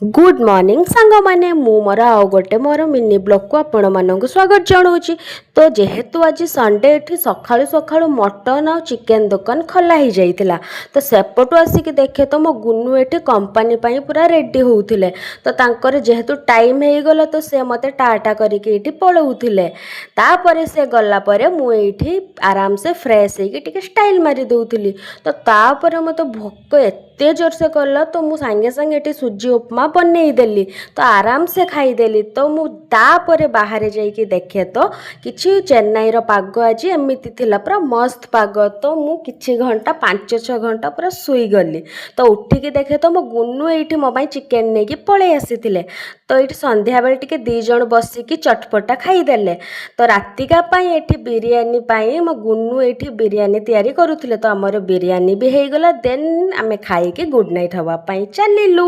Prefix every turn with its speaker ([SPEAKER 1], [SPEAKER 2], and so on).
[SPEAKER 1] Good morning सांग माने मु मोर आउ गोटे मोर मिनी ब्लॉग को आपण मानक स्वागत जनाऊँगी। तो जेहेतु आज संडे एठी सखाळु सखाळु मटन आ चिकेन दुकान खोला ही जाइतिला। तो सेपटू आसिक देखे तो मो गुन्नू एठी कंपनी पई पूरा रेडी होउथिले। तो तांकर जेहेतु टाइम हे गला तो से मते टाटा करिके एठी पळौथिले। तापरे से गला परे मु एठी आराम से फ्रेश हे टिके स्टाइल मारी दउथिली। तो तापरे मते भोक एते जोर से कला तो मु संगे संगे एठी सुजी उपमा बनई देली। तो आराम से खाईदेली। तो मु तापरे बाहर जाइकी देखे तो किछि चेन्नई रो पाग आज एमिति थिला पूरा मस्त पाग। तो मु किछि घंटा 5-6 घंटा पूरा सुई गली। तो उठिकी देखे तो मो गुन्नू एठी मो बाई चिकेन नेकी पळे आसीथिले। तो एठी संध्या बेले टिके 2 जण बसिकी चटपटा खाईदेले। तो रातिका पाई एठी बिरयानी पाई मो गुन्नू एठी बिरयानी तैयारी करूथिले। तो हमर बिरयानी भी हेई गला। देन आमे खाई के गुड नाइट हवा पाई चलिलु।